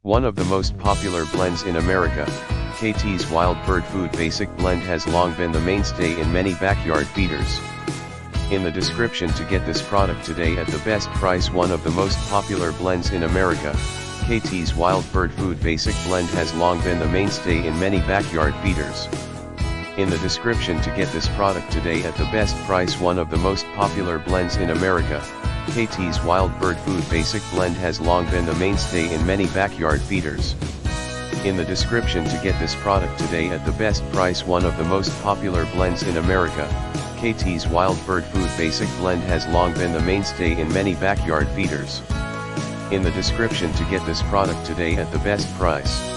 One of the most popular blends in America, Kaytee's Wild Bird Food Basic Blend has long been the mainstay in many backyard feeders. In the description to get this product today at the best price. One of the most popular blends in America, Kaytee's Wild Bird Food Basic Blend has long been the mainstay in many backyard feeders. In the description to get this product today at the best price. One of the most popular blends in America, Kaytee's Wild Bird Food Basic Blend has long been the mainstay in many backyard feeders. In the description to get this product today at the best price. One of the most popular blends in America, Kaytee's Wild Bird Food Basic Blend has long been the mainstay in many backyard feeders. In the description to get this product today at the best price.